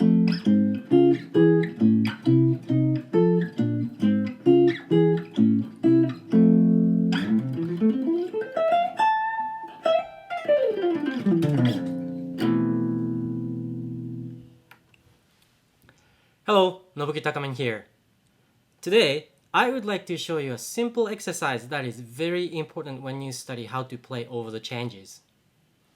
Hello, Nobuki Takamen here. Today, I would like to show you a simple exercise that is very important when you study how to play over the changes.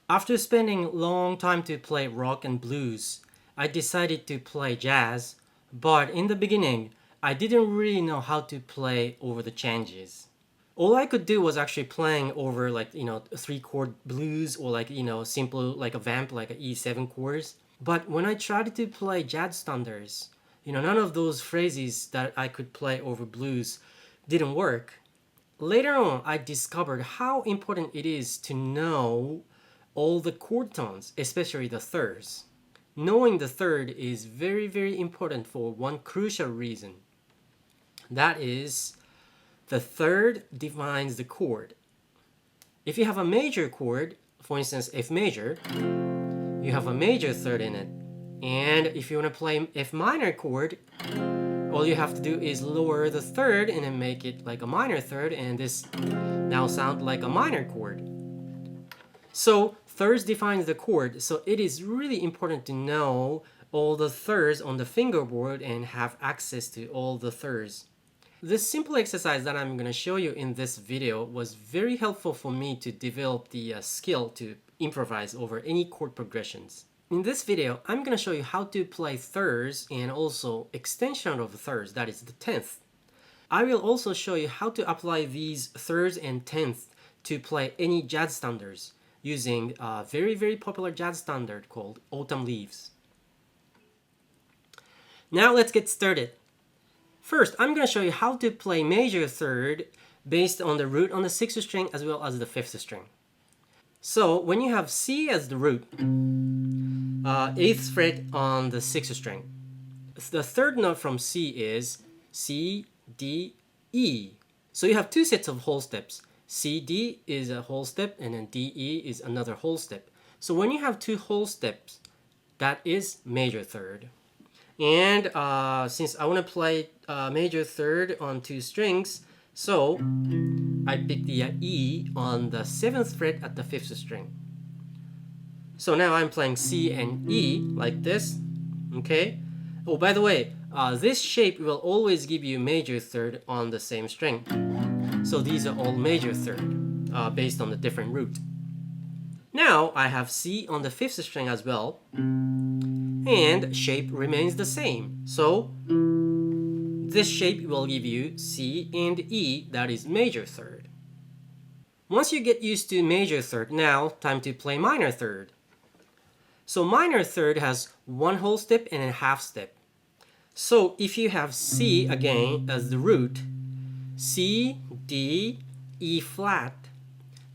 After spending a long time to play rock and blues, I decided to play jazz, but in the beginning, I didn't really know how to play over the changes. All I could do was actually playing over three chord blues or simple like a vamp like a E7 chords. But when I tried to play jazz standards, none of those phrases that I could play over blues didn't work. Later on, I discovered how important it is to know all the chord tones, especially the thirds. Knowing the third is very, very important for one crucial reason. That is, the third defines the chord. If you have a major chord, for instance F major, you have a major third in it. And if you want to play F minor chord, all you have to do is lower the third and then make it like a minor third, and this now sounds like a minor chord. So thirds defines the chord, so it is really important to know all the thirds on the fingerboard and have access to all the thirds. This simple exercise that I'm going to show you in this video was very helpful for me to develop the skill to improvise over any chord progressions. In this video, I'm going to show you how to play thirds and also extension of the thirds, that is the 10th. I will also show you how to apply these thirds and 10th to play any jazz standards using a very, very popular jazz standard called Autumn Leaves. Now let's get started. First, I'm going to show you how to play major third based on the root on the 6th string as well as the 5th string. So when you have C as the root, 8th fret on the 6th string, the third note from C is C, D, E. So you have two sets of whole steps. C, D is a whole step and then D, E is another whole step. So when you have two whole steps, that is major third. And since I want to play major third on two strings, so I pick the E on the 7th fret at the 5th string. So now I'm playing C and E like this, okay? Oh, by the way, this shape will always give you major third on the same string. So these are all major third based on the different root. Now I have C on the 5th string as well, and shape remains the same. So this shape will give you C and E, that is major third. Once you get used to major third, now time to play minor third. So minor third has one whole step and a half step. So if you have C again as the root, C, D, E flat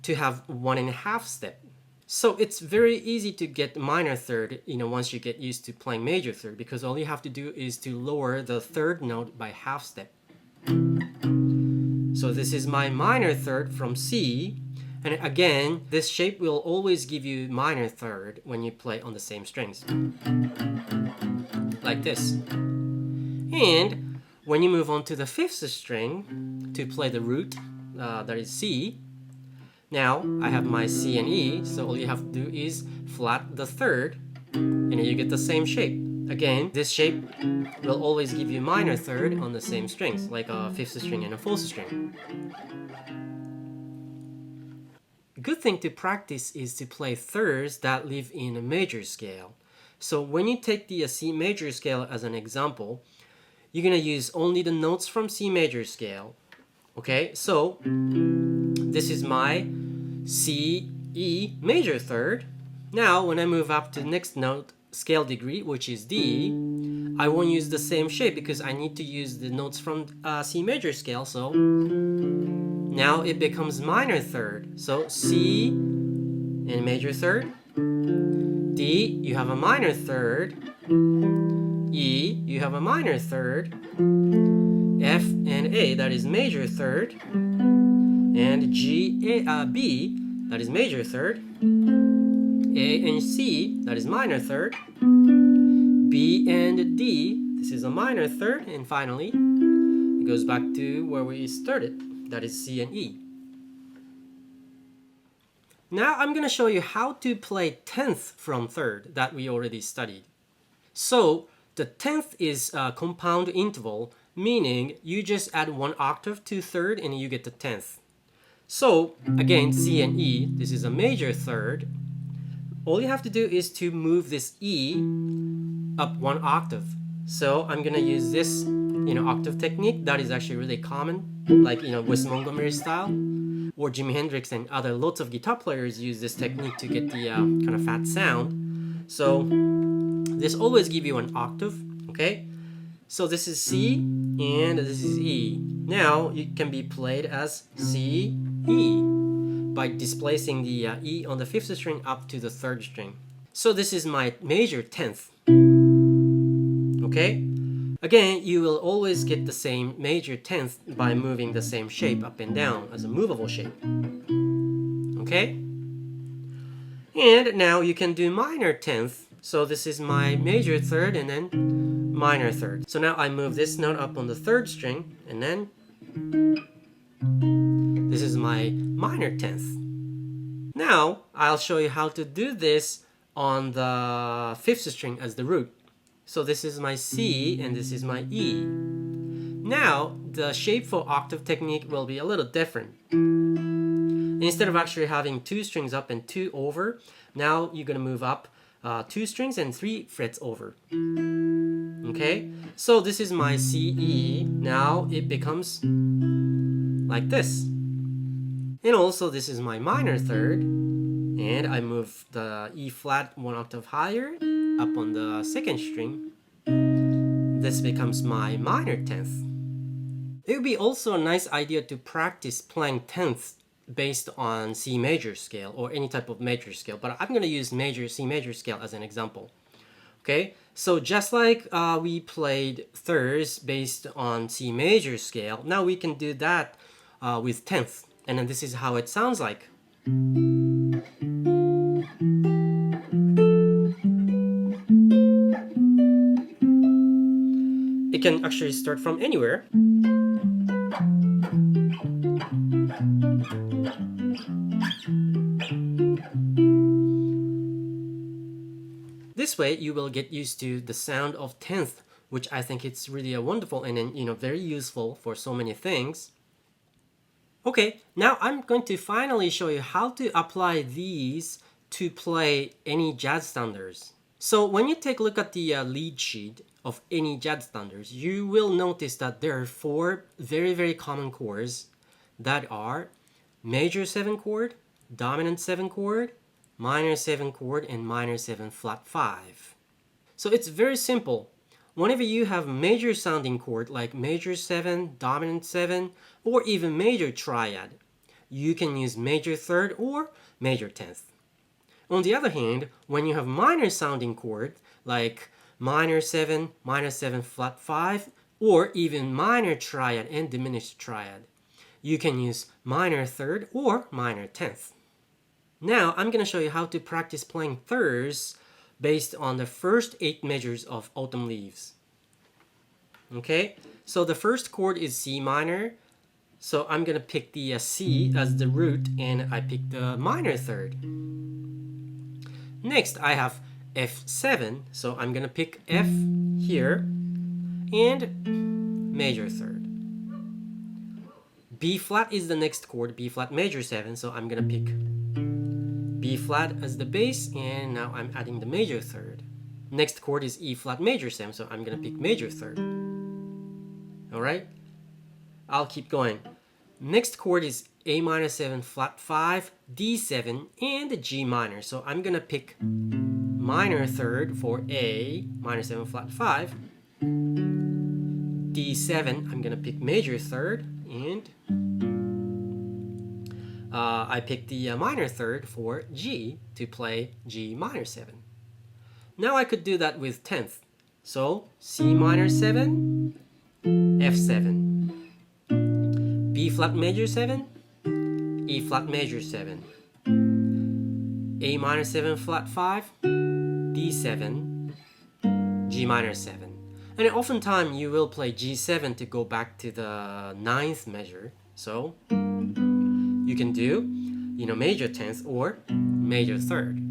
to have 1.5 step. So it's very easy to get minor third, once you get used to playing major third, because all you have to do is to lower the third note by half step. So this is my minor third from C, and again, this shape will always give you minor third when you play on the same strings, like this. And when you move on to the 5th string to play the root, that is C, now I have my C and E, so all you have to do is flat the third, and you get the same shape. Again, this shape will always give you minor third on the same strings, like a 5th string and a 4th string. A good thing to practice is to play thirds that live in a major scale. So when you take the C major scale as an example, you're going to use only the notes from C major scale. Okay, so this is my C, E major third. Now when I move up to the next note, scale degree, which is D, I won't use the same shape because I need to use the notes from C major scale. So now it becomes minor third. So C and major third, D, you have a minor third, E, you have a minor third, F and A, that is major third, and B, that is major third, A and C, that is minor third, B and D, this is a minor third, and finally it goes back to where we started, that is C and E. Now I'm going to show you how to play 10th from third that we already studied. So the 10th is a compound interval, meaning you just add one octave to third and you get the 10th. So again, C and E, this is a major third. All you have to do is to move this E up one octave. So I'm gonna use this, octave technique that is actually really common, like Wes Montgomery style, or Jimi Hendrix and other lots of guitar players use this technique to get the kind of fat sound. So this always give you an octave, okay? So this is C and this is E. Now it can be played as C, E by displacing the E on the 5th string up to the 3rd string. So this is my major 10th. Okay? Again, you will always get the same major 10th by moving the same shape up and down as a movable shape. Okay? And now you can do minor 10th. So this is my major third and then minor third. So now I move this note up on the 3rd string and then this is my minor 10th. Now I'll show you how to do this on the 5th string as the root. So this is my C and this is my E. Now the shape for octave technique will be a little different. Instead of actually having 2 strings up and 2 over, now you're gonna move up 2 strings and 3 frets over. Okay, so this is my C, E. Now it becomes like this. And also this is my minor third, and I move the E flat 1 octave higher up on the 2nd string. This becomes my minor 10th. It would be also a nice idea to practice playing 10th based on C major scale or any type of major scale, but I'm going to use C major scale as an example. Okay, so just like we played thirds based on C major scale, now we can do that with 10th, and then this is how it sounds like. It can actually start from anywhere. This way you will get used to the sound of 10th, which I think it's really a wonderful and very useful for so many things. Okay, now I'm going to finally show you how to apply these to play any jazz standards. So when you take a look at the lead sheet of any jazz standards, you will notice that there are 4 very, very common chords that are major 7 chord, dominant 7 chord, minor 7 chord, and minor 7 flat 5. So it's very simple. Whenever you have major sounding chord like major 7, dominant 7, or even major triad, you can use major third or major 10th. On the other hand, when you have minor sounding chord like minor 7 flat 5, or even minor triad and diminished triad, you can use minor third or minor 10th. Now I'm going to show you how to practice playing thirds based on the first 8 measures of Autumn Leaves. Okay, so the first chord is C minor, so I'm going to pick the C as the root and I pick the minor third. Next I have F7, so I'm going to pick F here and major third. B flat is the next chord, B flat major 7, so I'm going to pick B flat as the bass, and now I'm adding the major third. Next chord is E flat major 7, so I'm going to pick major third. Alright? I'll keep going. Next chord is A minor 7 flat 5, D7, and G minor. So I'm going to pick minor third for A minor 7 flat 5. D7, I'm going to pick major third, and I picked the minor third for G to play G minor 7. Now I could do that with 10th. So C minor 7, F7, B flat major 7, E flat major 7, A minor 7 flat 5, D7, G minor 7. And oftentimes you will play G7 to go back to the 9th measure. So you can do, major 10th or major 3rd.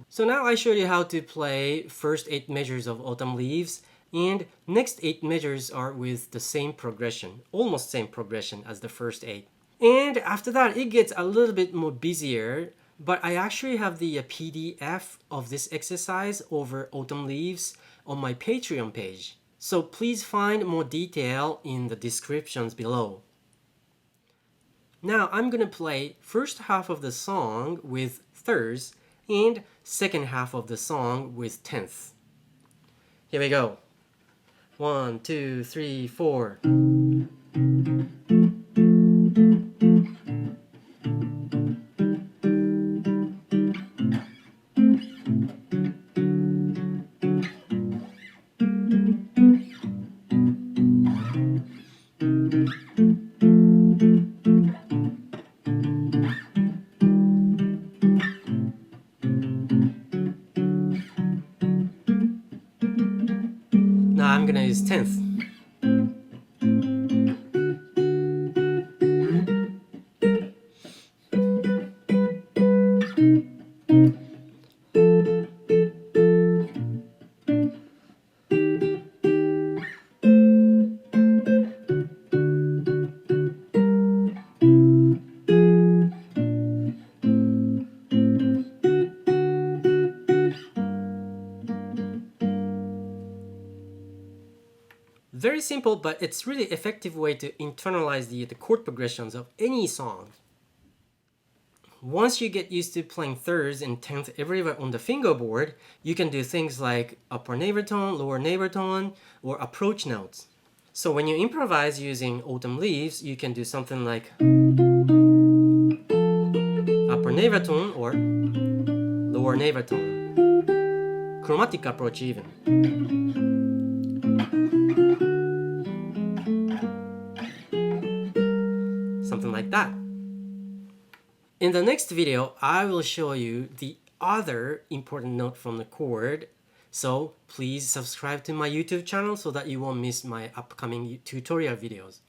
So now I showed you how to play first 8 measures of Autumn Leaves, and next 8 measures are with the same progression, almost same progression as the first 8. And after that it gets a little bit more busier, but I actually have the PDF of this exercise over Autumn Leaves on my Patreon page. So please find more detail in the descriptions below. Now I'm gonna play first half of the song with thirds and second half of the song with 10th. Here we go. 1, 2, 3, 4. Now I'm gonna use 10th. Very simple, but it's really effective way to internalize the chord progressions of any song. Once you get used to playing thirds and 10th everywhere on the fingerboard, you can do things like upper neighbor tone, lower neighbor tone, or approach notes. So when you improvise using Autumn Leaves, you can do something like upper neighbor tone or lower neighbor tone. Chromatic approach even. Something like that. In the next video, I will show you the other important note from the chord. So please subscribe to my YouTube channel so that you won't miss my upcoming tutorial videos.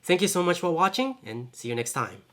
Thank you so much for watching, and see you next time.